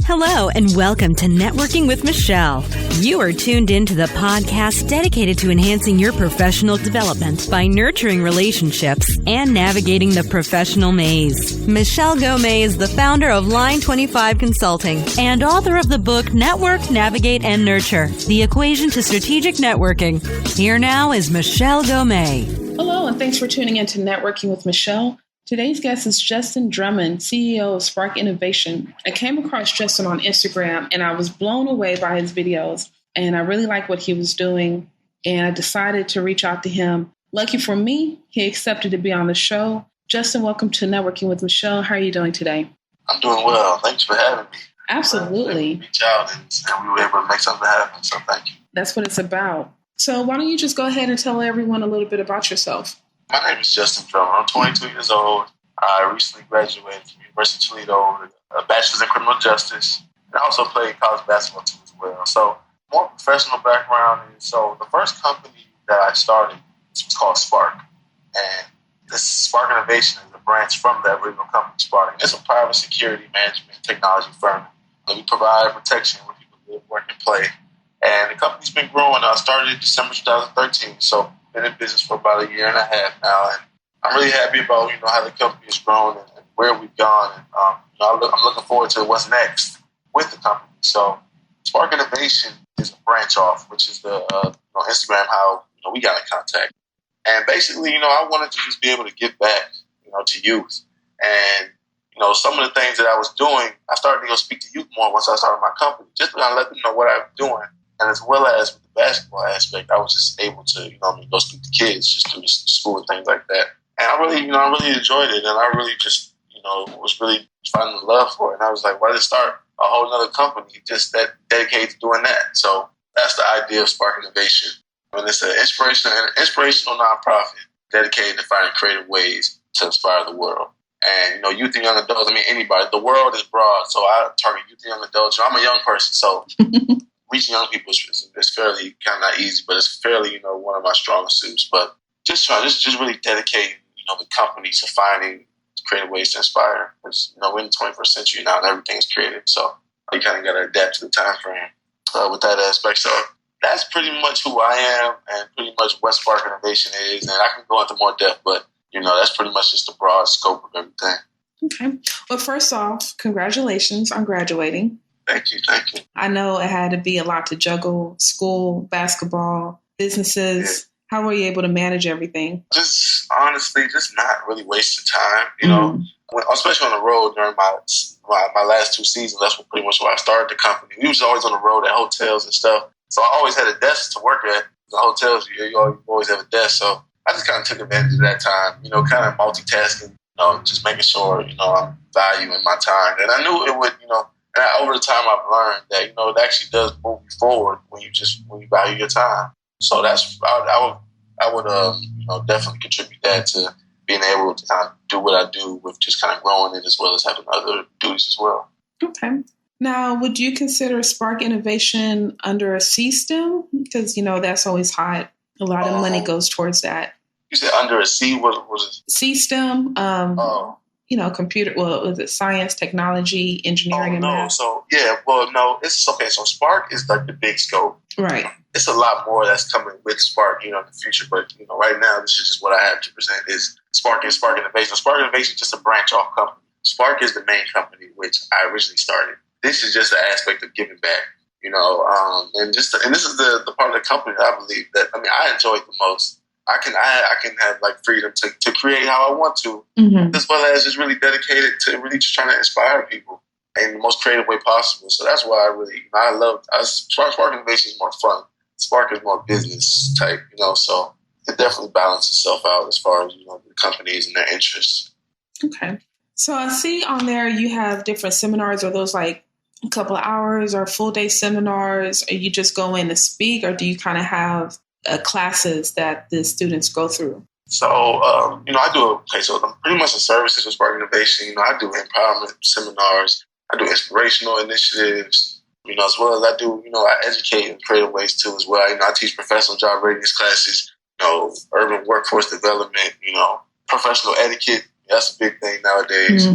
Hello, and welcome to Networking with Michelle. You are tuned into the podcast dedicated to enhancing your professional development by nurturing relationships and navigating the professional maze. Michelle Gomez is the founder of Line 25 Consulting and author of the book Network, Navigate, and Nurture, The Equation to Strategic Networking. Here now is Michelle Gomez. Hello, and thanks for tuning in to Networking with Michelle. Today's guest is Justin Drummond, CEO of SparkC Innovation. I came across Justin on Instagram, and I was blown away by his videos, and I really liked what he was doing, and I decided to reach out to him. Lucky for me, he accepted to be on the show. Justin, welcome to Networking with Michelle. How are you doing today? I'm doing well. Thanks for having me. Absolutely. Reach out and we were able to make something happen, so thank you. That's what it's about. So why don't you just go ahead and tell everyone a little bit about yourself? My name is Justin Drummond. I'm 22 years old. I recently graduated from University of Toledo with a bachelor's in criminal justice. And I also played college basketball too as well. So more professional background. And so the first company that I started was called Spark. And this SparkC Innovation is a branch from that original company, Spark. It's a private security management technology firm. We provide protection where people live, work, and play. And the company's been growing. I started in December 2013. So been in business for about a year and a half now, and I'm really happy about how the company has grown and where we've gone. And I'm looking forward to what's next with the company. So SparkC Innovation is a branch off, which is the Instagram how we got in contact. And basically, I wanted to just be able to give back, to youth. And some of the things that I was doing, I started to go speak to youth more once I started my company, just to let them know what I was doing. And as well as with the basketball aspect, I was just able to, go speak to kids just through school and things like that. And I really, I really enjoyed it. And I really just, was really finding the love for it. And I was like, why just start a whole other company just that dedicated to doing that? So that's the idea of SparkC Innovation. And it's an inspirational nonprofit dedicated to finding creative ways to inspire the world. And, youth and young adults, anybody. The world is broad, so I target youth and young adults. I'm a young person, so reaching young people is fairly kind of not easy, but it's fairly, one of my strongest suits. But just really dedicating, the company to finding creative ways to inspire. Because, we're in the 21st century now and everything's creative. So you kind of got to adapt to the time frame with that aspect. So that's pretty much who I am and pretty much what SparkC Innovation is. And I can go into more depth, but, that's pretty much just the broad scope of everything. Okay. Well, first off, congratulations on graduating. Thank you. I know it had to be a lot to juggle: school, basketball, businesses. Yeah. How were you able to manage everything? Just honestly, just not really wasting time, especially on the road during my last 2 seasons. That's pretty much where I started the company. We was always on the road at hotels and stuff. So I always had a desk to work at. The hotels, you always have a desk. So I just kind of took advantage of that time, kind of multitasking, just making sure, I'm valuing my time. And I knew it would, and over the time I've learned that, it actually does move you forward when you value your time. So I would definitely contribute that to being able to kind of do what I do with just kind of growing it as well as having other duties as well. Okay. Now, would you consider SparkC Innovation under a C STEM? Because, that's always hot. A lot of money goes towards that. You said under a C? What was it? C STEM. Computer, was it science, technology, engineering, and math? No, it's okay. So SparkC is like the big scope. Right. It's a lot more that's coming with SparkC, in the future. But, right now, this is just what I have to present is SparkC and SparkC Innovation. SparkC Innovation is just a branch off company. SparkC is the main company, which I originally started. This is just an aspect of giving back, and this is the part of the company that I believe that, I enjoy it the most. I can have like freedom to create how I want to, as well as just really dedicated to really just trying to inspire people in the most creative way possible. So that's why I love SparkC Innovation is more fun. SparkC is more business type, so it definitely balances itself out as far as, the companies and their interests. Okay. So I see on there you have different seminars. Are those like a couple of hours or full day seminars? Or you just go in to speak, or do you kind of have classes that the students go through? So, I do, so I'm pretty much the services with SparkC Innovation. I do empowerment seminars. I do inspirational initiatives, as well as I do, I educate in creative ways too as well. I teach professional job readiness classes, urban workforce development, professional etiquette. That's a big thing nowadays.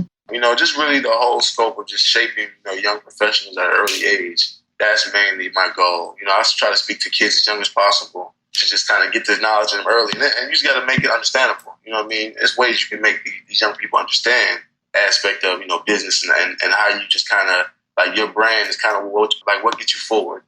just really the whole scope of just shaping, young professionals at an early age. That's mainly my goal. I try to speak to kids as young as possible to just kind of get the knowledge in them early. And you just got to make it understandable. You know what I mean? There's ways you can make these young people understand aspect of, business and how you just kind of, like, your brand is kind of what gets you forward.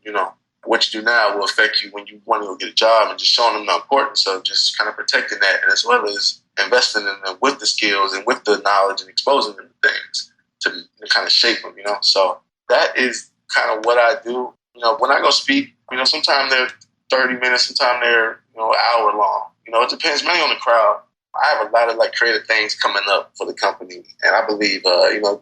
What you do now will affect you when you want to go get a job, and just showing them the importance of just kind of protecting that, and as well as investing in them with the skills and with the knowledge and exposing them to things to kind of shape them, So that is kind of what I do. When I go speak, sometimes they're 30 minutes, sometimes they're, an hour long. It depends mainly on the crowd. I have a lot of creative things coming up for the company, and I believe,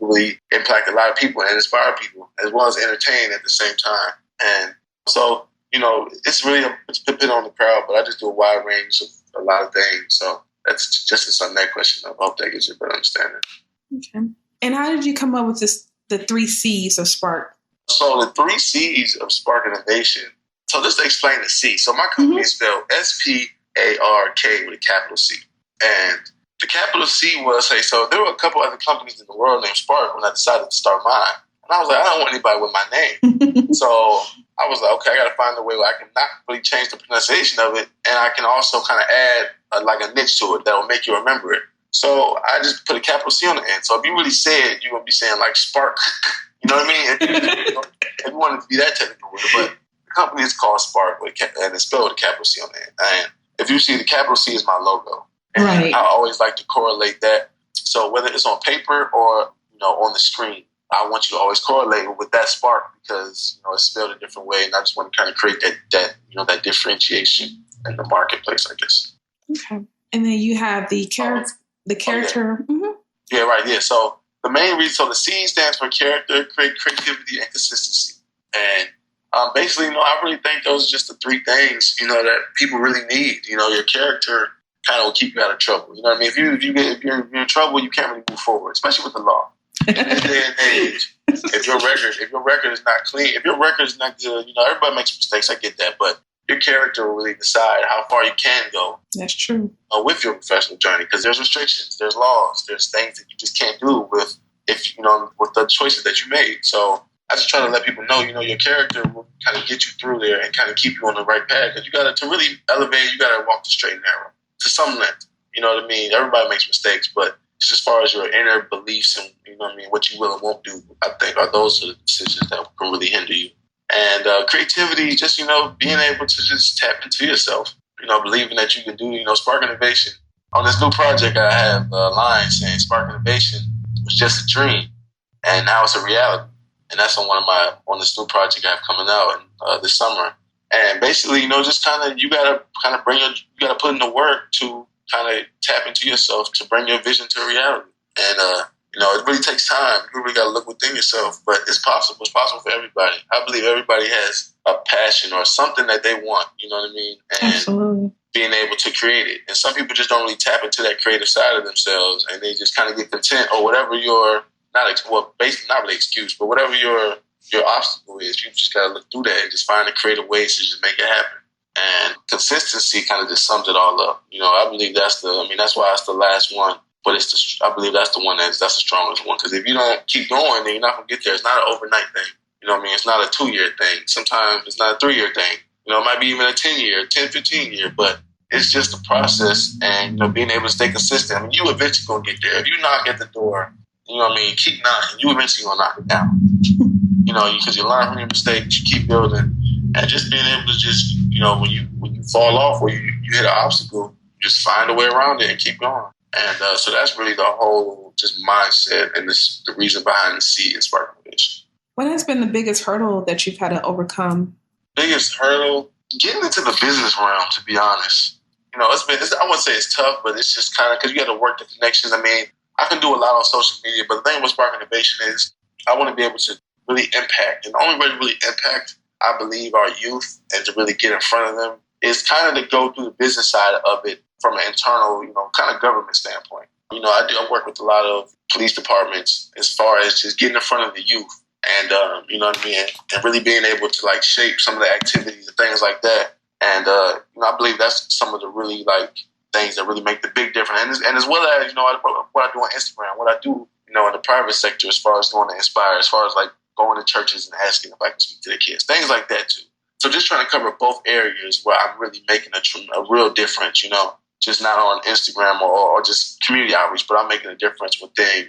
really impact a lot of people and inspire people as well as entertain at the same time. And so, it's really it's dependent on the crowd, but I just do a wide range of a lot of things. So that's just on that question. I hope that gives you a better understanding. Okay. And how did you come up with the 3 C's of Spark? So the 3 C's of Spark Innovation. So just to explain the C. So my company is spelled SPARK with a capital C. And the capital C was, so there were a couple other companies in the world named Spark when I decided to start mine. And I was like, I don't want anybody with my name. So I was like, okay, I got to find a way where I can not really change the pronunciation of it, and I can also kind of add a niche to it that will make you remember it. So I just put a capital C on the end. So if you really say it, you're going to be saying Spark. You know what I mean? If you wanted to be that technical with it. But the company is called Spark, and it's spelled with a capital C on the end. And if you see, the capital C is my logo. And right. I always like to correlate that. So whether it's on paper or, on the screen, I want you to always correlate with that spark because, it's spelled a different way. And I just want to kind of create that differentiation in the marketplace, I guess. Okay. And then you have the character. Oh, yeah. Yeah, right. Yeah. So the main reason, so the C stands for character, creativity, and consistency. And basically, I really think those are just the 3 things, that people really need. Your character kind of will keep you out of trouble. You know what I mean? If you're in trouble, you can't really move forward, especially with the law. In this day and age, if your record is not clean, if your record is not good, everybody makes mistakes. I get that, but your character will really decide how far you can go. That's true. With your professional journey, because there's restrictions, there's laws, there's things that you just can't do with with the choices that you made. So I just try to let people know, your character will kind of get you through there and kind of keep you on the right path. Because to really elevate, you got to walk the straight and narrow to some length. You know what I mean? Everybody makes mistakes, but as far as your inner beliefs and what you will and won't do, I think those are the decisions that can really hinder you. And creativity, just being able to just tap into yourself, believing that you can do. Spark Innovation. On this new project, I have a line saying Spark Innovation was just a dream, and now it's a reality. And that's on this new project I have coming out this summer. And basically, just you gotta put in the work to kind of tap into yourself to bring your vision to reality. And, it really takes time. You really got to look within yourself, but it's possible. It's possible for everybody. I believe everybody has a passion or something that they want, you know what I mean? And absolutely. Being able to create it. And some people just don't really tap into that creative side of themselves, and they just kind of get content or whatever basically not really excuse, but whatever your obstacle is, you just got to look through that and just find the creative ways to just make it happen. And consistency kind of just sums it all up. I believe that's why it's the last one. But I believe that's the one that's the strongest one. Because if you don't keep going, then you're not going to get there. It's not an overnight thing. It's not a 2-year thing. Sometimes it's not a 3-year thing. It might be even a 10-year, 10, 15-year. But it's just a process. And, being able to stay consistent. You eventually going to get there. If you knock at the door, keep knocking. You eventually going to knock it down. Because you learn from your mistakes. You keep building. And just being able to just, when you fall off or you hit an obstacle, just find a way around it and keep going. And so that's really the whole just mindset and the reason behind the C in Spark Innovation. What has been the biggest hurdle that you've had to overcome? Biggest hurdle? Getting into the business realm, to be honest. I wouldn't say it's tough, but it's just kind of because you got to work the connections. I can do a lot on social media, but the thing with Spark Innovation is I want to be able to really impact. And the only way to really impact, I believe, our youth and to really get in front of them is kind of to go through the business side of it from an internal, kind of government standpoint. I work with a lot of police departments as far as just getting in front of the youth and, and really being able to shape some of the activities and things like that. And, I believe that's some of the really things that really make the big difference. And as well as, what I do on Instagram, what I do, in the private sector, as far as doing the Inspire, as far as like going to churches and asking if I can speak to their kids, things like that too. So just trying to cover both areas where I'm really making a real difference, just not on Instagram or just community outreach, but I'm making a difference within,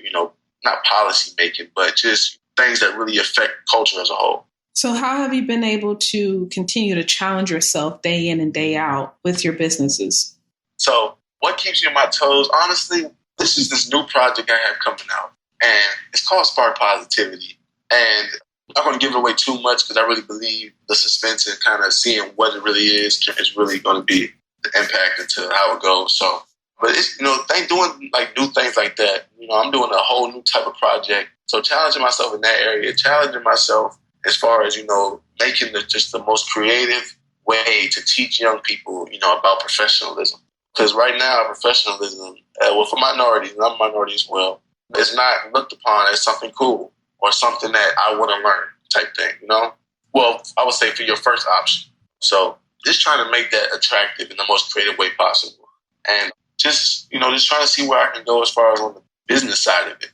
not policy making, but just things that really affect culture as a whole. So how have you been able to continue to challenge yourself day in and day out with your businesses? So what keeps you on my toes? Honestly, this is this new project I have coming out, and it's called Spark Positivity. And I'm not going to give it away too much because I really believe the suspense and kind of seeing what it really is really going to be the impact into how it goes. So, but it's, they doing like new things like that. I'm doing a whole new type of project. So challenging myself in that area, challenging myself as far as, making just the most creative way to teach young people, about professionalism. Because right now, professionalism, for minorities, and I'm a minority as well, is not looked upon as something cool or something that I want to learn type thing, Well, I would say for your first option. So just trying to make that attractive in the most creative way possible. And just trying to see where I can go as far as on the business side of it.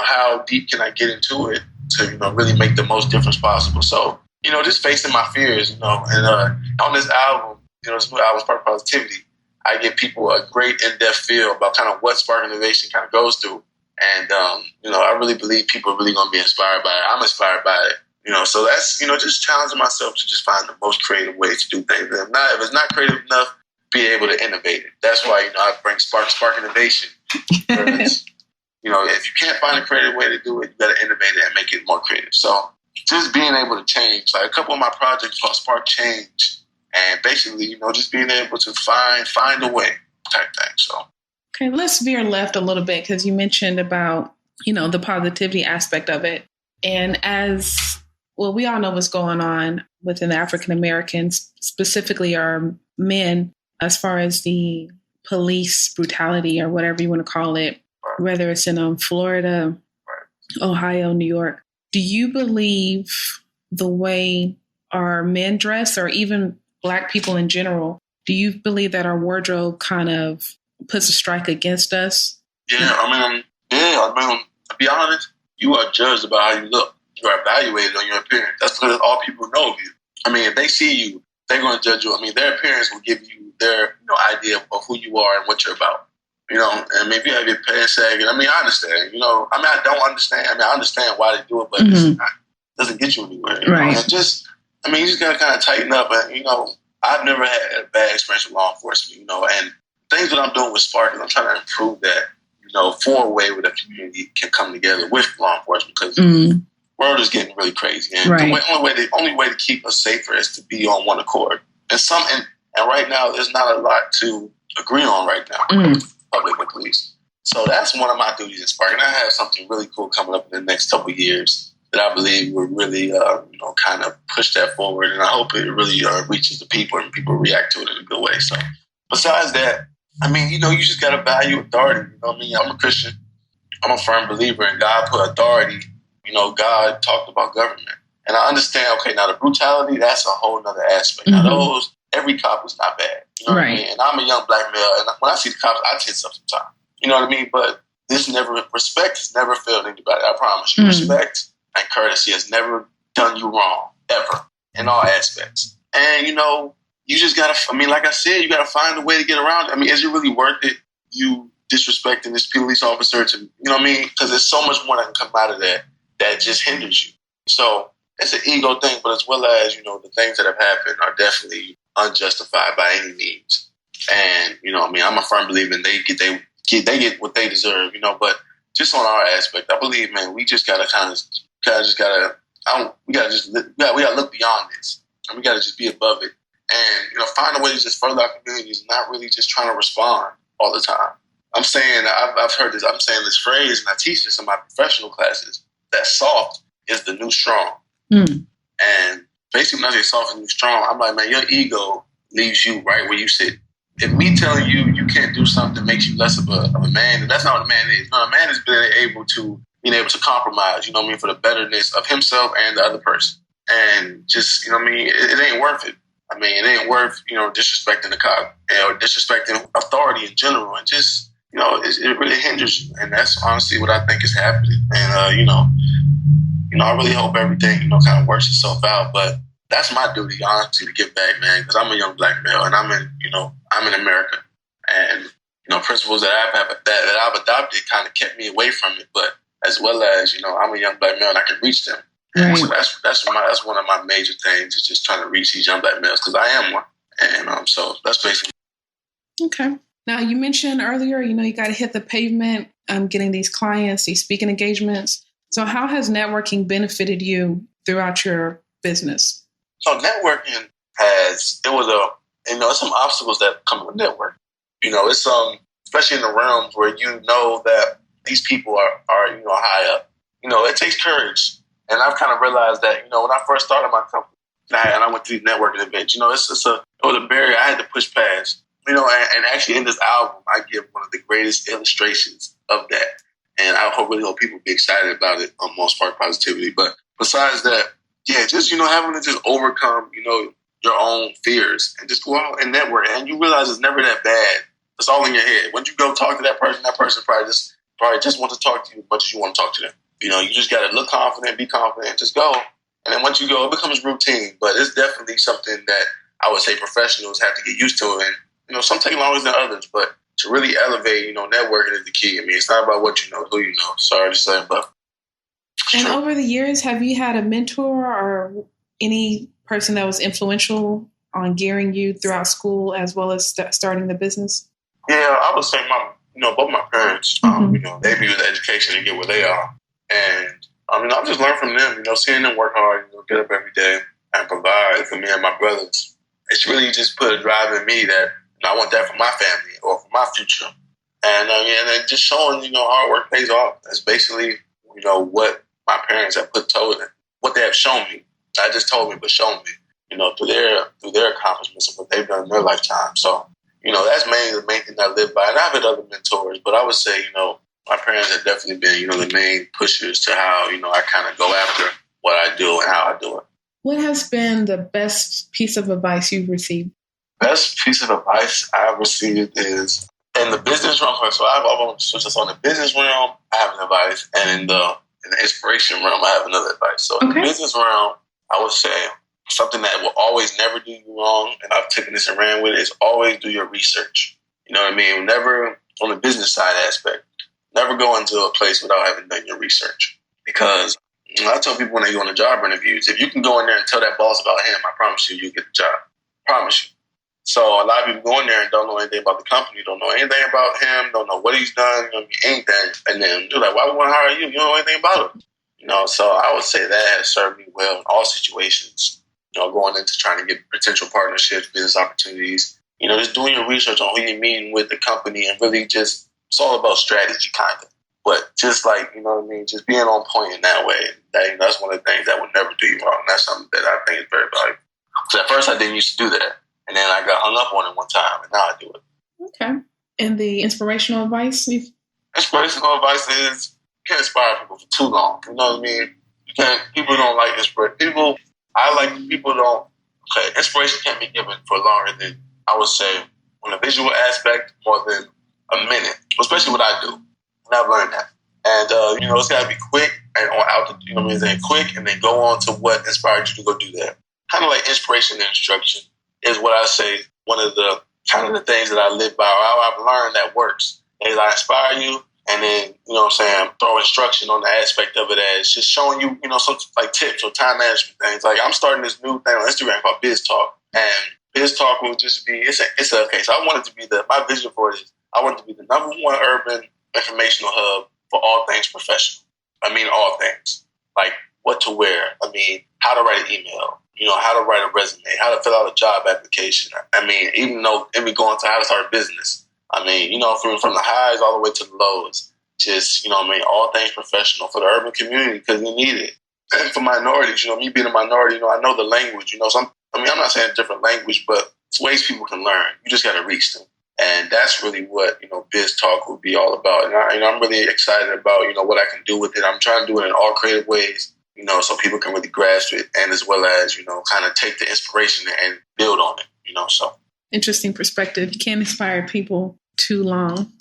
How deep can I get into it to, really make the most difference possible. So, just facing my fears, and on this album, this new album, Spark Positivity, I give people a great in-depth feel about kind of what Spark Innovation kind of goes through. And, I really believe people are really going to be inspired by it. I'm inspired by it, so that's, just challenging myself to just find the most creative way to do things. And if it's not creative enough, be able to innovate it. That's why, I bring Spark Innovation. Because, if you can't find a creative way to do it, you got to innovate it and make it more creative. So just being able to change, like a couple of my projects called Spark Change, and basically, just being able to find a way type thing. So. Okay, let's veer left a little bit because you mentioned about, the positivity aspect of it. And we all know what's going on within the African Americans, specifically our men, as far as the police brutality or whatever you want to call it, whether it's in Florida, Ohio, New York. Do you believe the way our men dress, or even Black people in general, do you believe that our wardrobe kind of puts a strike against us? Yeah, to be honest, you are judged about how you look. You are evaluated on your appearance. That's because all people know of you. If they see you, they're going to judge you. Their appearance will give you their idea of who you are and what you're about. And maybe you have your pants sagging. I understand. I don't understand. I understand why they do it, but it doesn't get you anywhere. Right. And you just got to kind of tighten up. And, I've never had a bad experience with law enforcement, and things that I'm doing with Spark is I'm trying to improve that, for a way where the community can come together with law enforcement, because the world is getting really crazy. And the only way to keep us safer is to be on one accord. And right now, there's not a lot to agree on right now. Public and police. So that's one of my duties in Spark. And I have something really cool coming up in the next couple of years that I believe will really, kind of push that forward. And I hope it really reaches the people and people react to it in a good way. So besides that, you just got to value authority. I'm a Christian. I'm a firm believer in God put authority. God talked about government. And I understand, okay, now the brutality, that's a whole nother aspect. Now every cop is not bad. You know what I mean? And I'm a young Black male, and when I see the cops, I tense up sometimes. You know what I mean? But respect has never failed anybody. I promise you. Respect and courtesy has never done you wrong, ever, in all aspects. And, you just got to, like I said, you got to find a way to get around it. Is it really worth it, you disrespecting this police officer to, Because there's so much more that can come out of that just hinders you. So it's an ego thing, but as well as, the things that have happened are definitely unjustified by any means. And, I'm a firm believer in they get what they deserve, but just on our aspect, I believe, man, we just gotta we gotta look beyond this, and we gotta just be above it, and find a way to just further our communities, and not really just trying to respond all the time. I'm saying I've heard this. I'm saying this phrase, and I teach this in my professional classes. That soft is the new strong, and basically when I say soft is the new strong, I'm like, man, your ego leaves you right where you sit. If me telling you you can't do something makes you less of a man, then that's not what a man is. No, a man is being able to compromise, for the betterness of himself and the other person. And just, it ain't worth it. It ain't worth, disrespecting the cop or disrespecting authority in general. And just it really hinders you. And that's honestly what I think is happening. And, I really hope everything, kind of works itself out. But that's my duty, honestly, to give back, man, because I'm a young black male and I'm in America. And, principles that I've adopted kind of kept me away from it. But as well as, I'm a young black male and I can reach them. And so that's one of my major things is just trying to reach these young black males because I am one. And so that's basically. Okay. Now, you mentioned earlier, you got to hit the pavement, getting these clients, these speaking engagements. So how has networking benefited you throughout your business? So networking it's some obstacles that come with networking. It's especially in the realms where that these people are high up. It takes courage. And I've kind of realized that, when I first started my company and I went to these networking events, it was a barrier I had to push past. And actually in this album, I give one of the greatest illustrations of that. And I really hope people be excited about it on Spark Positivity. But besides that, just, having to just overcome, your own fears and just go out and network. And you realize it's never that bad. It's all in your head. Once you go talk to that person probably just wants to talk to you as much as you want to talk to them. You just got to look confident, be confident, just go. And then once you go, it becomes routine. But it's definitely something that I would say professionals have to get used to. And, some take longer than others. But to really elevate, networking is the key. I mean, it's not about what you know, who you know. Sorry to say, but. And over the years, have you had a mentor or any person that was influential on gearing you throughout school as well as starting the business? Yeah, I would say both my parents, they view the education and get where they are. And, I've just learned from them, seeing them work hard, get up every day and provide for me and my brothers. It's really just put a drive in me that I want that for my family or for my future. And, and just showing, hard work pays off. That's basically, what my parents have told them, what they have shown me. Not just told me, but shown me, through their accomplishments and what they've done in their lifetime. So, that's mainly the main thing I live by. And I've had other mentors, but I would say, my parents have definitely been, the main pushers to how, I kind of go after what I do and how I do it. What has been the best piece of advice you've received? Best piece of advice I've received is in the business realm. So I've almost switched this on the business realm. I have an advice, and in the inspiration realm, I have another advice. So in the business realm, I would say something that will always never do you wrong, and I've taken this and ran with it, is always do your research. You know what I mean? Never on the business side aspect. Never go into a place without having done your research. Because I tell people when they go on the job interviews, if you can go in there and tell that boss about him, I promise you'll get the job. Promise you. So a lot of people go in there and don't know anything about the company, don't know anything about him, don't know what he's done, anything. And then they're like, why would we want to hire you? You don't know anything about him. So I would say that has served me well in all situations, going into trying to get potential partnerships, business opportunities, just doing your research on who you're meeting with, the company, and really just, it's all about strategy, kind of. But just like, just being on point in that way, that's one of the things that would never do you wrong. That's something that I think is very valuable. Because at first I didn't used to do that. And then I got hung up on it one time, and now I do it. Okay. And the inspirational advice? Inspirational advice is you can't inspire people for too long. You know what I mean? People don't like inspiration. Inspiration can't be given for longer than, I would say, on the visual aspect, more than a minute, especially what I do. And I've learned that. And, it's got to be quick and quick, and then go on to what inspired you to go do that. Kind of like inspiration and instruction is what I say, one of the kind of the things that I live by, or how I've learned that works. Is I inspire you, and then, throw instruction on the aspect of it as just showing you, some like tips or time management things. Like I'm starting this new thing on Instagram called Biz Talk, and Biz Talk will just be, so I want it to be my vision for it is, I want it to be the #1 urban informational hub for all things professional. I mean, all things. Like what to wear. I mean, how to write an email. How to write a resume. How to fill out a job application. I mean, even though, going to how to start a business. I mean, from the highs all the way to the lows. Just, all things professional for the urban community because we need it. And for minorities, me being a minority, I know the language. I'm not saying a different language, but it's ways people can learn. You just got to reach them. And that's really what, Biz Talk will be all about. And I'm really excited about, what I can do with it. I'm trying to do it in all creative ways, so people can really grasp it and as well as, kind of take the inspiration and build on it, so. Interesting perspective. You can't inspire people too long.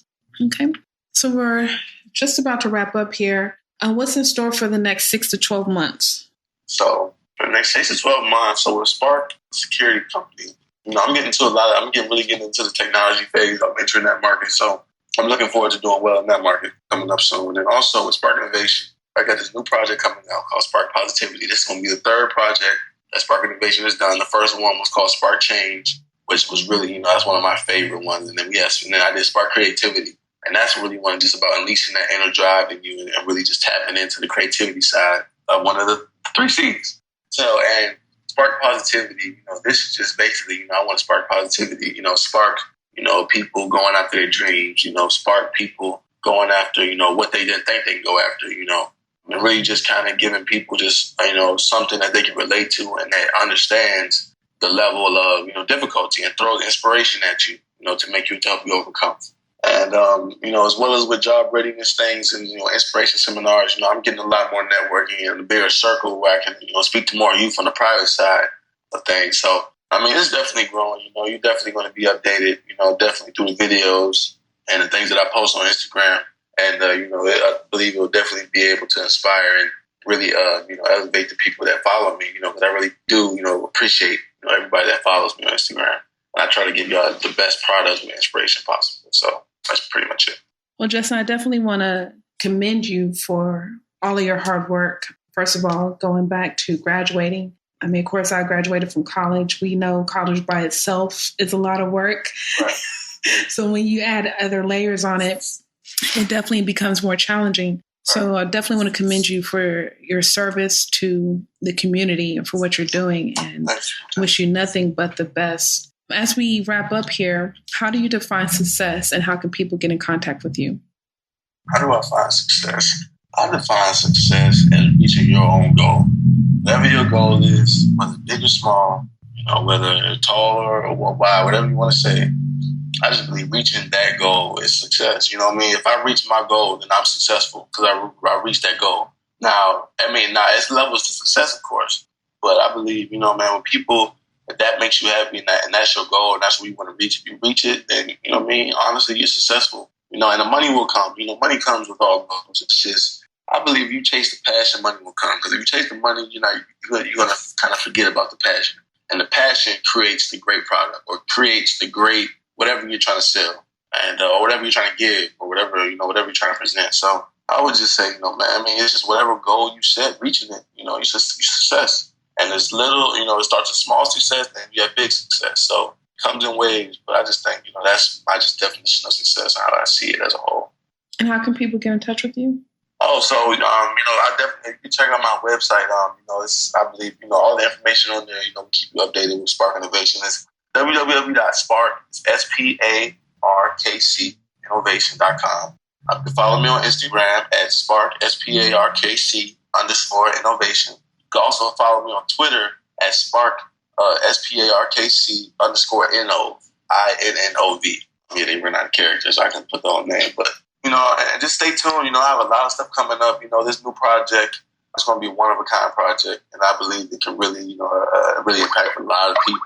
Okay. So we're just about to wrap up here. What's in store for the next 6 to 12 months? So for the next 6 to 12 months, so with Spark Security Company, I'm getting really getting into the technology phase. I'm entering that market. So I'm looking forward to doing well in that market coming up soon. And also with Spark Innovation, I got this new project coming out called Spark Positivity. This is going to be the third project that Spark Innovation has done. The first one was called Spark Change, which was really, that's one of my favorite ones. And then I did Spark Creativity. And that's really one just about unleashing that inner drive in you and really just tapping into the creativity side of one of the 3 C's. So, and Spark Positivity, this is just basically, I want to spark positivity, spark, people going after their dreams, spark people going after, what they didn't think they could go after, and really just kind of giving people just, something that they can relate to and that understands the level of, difficulty and throw inspiration at you, to make you, to help you overcome. And, as well as with job readiness things and, inspiration seminars, I'm getting a lot more networking and a bigger circle where I can, speak to more youth on the private side of things. So, it's definitely growing. You're definitely going to be updated, definitely through the videos and the things that I post on Instagram. And, I believe it will definitely be able to inspire and really, elevate the people that follow me, because I really do, appreciate, everybody that follows me on Instagram. And I try to give y'all the best products and inspiration possible. So that's pretty much it. Well, Justin, I definitely want to commend you for all of your hard work. First of all, going back to graduating. Of course, I graduated from college. We know college by itself is a lot of work. Right. So when you add other layers on it, it definitely becomes more challenging. So I definitely want to commend you for your service to the community and for what you're doing, and wish you nothing but the best. As we wrap up here, how do you define success and how can people get in contact with you? How do I find success? I define success as reaching your own goal. Whatever your goal is, whether big or small, whether it's taller or wide, whatever you want to say, I just believe reaching that goal is success. If I reach my goal, then I'm successful because I reached that goal. Now, it's levels to success, of course, but I believe, when people, if that makes you happy and that's your goal and that's what you want to reach, if you reach it, then, honestly, you're successful. And the money will come. Money comes with all goals. It's just, I believe if you chase the passion, money will come. Because if you chase the money, you're going to kind of forget about the passion. And the passion creates the great product or creates the great whatever you're trying to sell and or whatever you're trying to give or whatever you're trying to present. So I would just say, it's just whatever goal you set, reaching it, you're success. And it's little, it starts with small success, then you have big success. So it comes in waves, but I just think, that's my definition of success and how I see it as a whole. And how can people get in touch with you? Oh, so, I definitely, if you check out my website, I believe, all the information on there, we keep you updated with Spark Innovation. It's www.spark, SPARKC Innovation.com. You can follow me on Instagram at Spark, SPARKC _innovation. You can also follow me on Twitter at Spark, SPARKC _INNOV, INNOV. Yeah, they ran out of characters, so I can put the whole name, but and just stay tuned. I have a lot of stuff coming up. This new project is going to be a one-of-a-kind project, and I believe it can really, really impact a lot of people.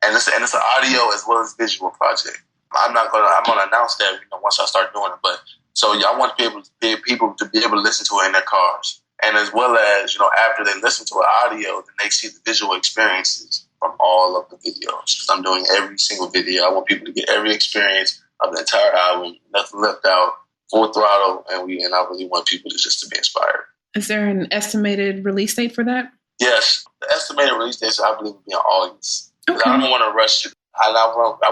And it's an audio as well as visual project. I'm going to announce that, once I start doing it. But so I want people to be able to listen to it in their cars, and as well as after they listen to an audio, then they see the visual experiences from all of the videos. Because I'm doing every single video. I want people to get every experience of the entire album, nothing left out. Full throttle, and I really want people to be inspired. Is there an estimated release date for that? Yes, the estimated release date, I believe, will be in August. Okay. I don't want to rush it. I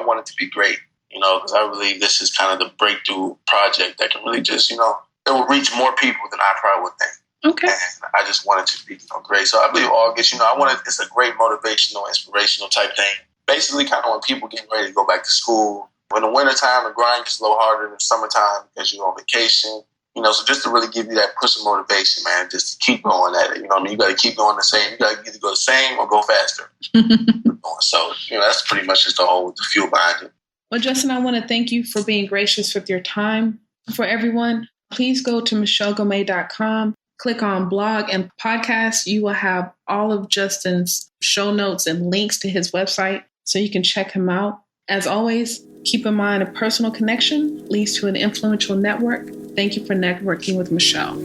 want it to be great, because I believe this is kind of the breakthrough project that can really just, it will reach more people than I probably would think. Okay. And I just want it to be great. So I believe August, it's a great motivational, inspirational type thing. Basically, kind of when people getting ready to go back to school. In the wintertime, the grind gets a little harder than summertime because you're on vacation. So just to really give you that push of motivation, man, just to keep going at it. You got to keep going the same. You got to either go the same or go faster. So, that's pretty much just the fuel behind it. Well, Justin, I want to thank you for being gracious with your time. For everyone, please go to michellegourmet.com, click on blog and podcast. You will have all of Justin's show notes and links to his website so you can check him out. As always, Keep in mind, a personal connection leads to an influential network. Thank you for networking with Michelle.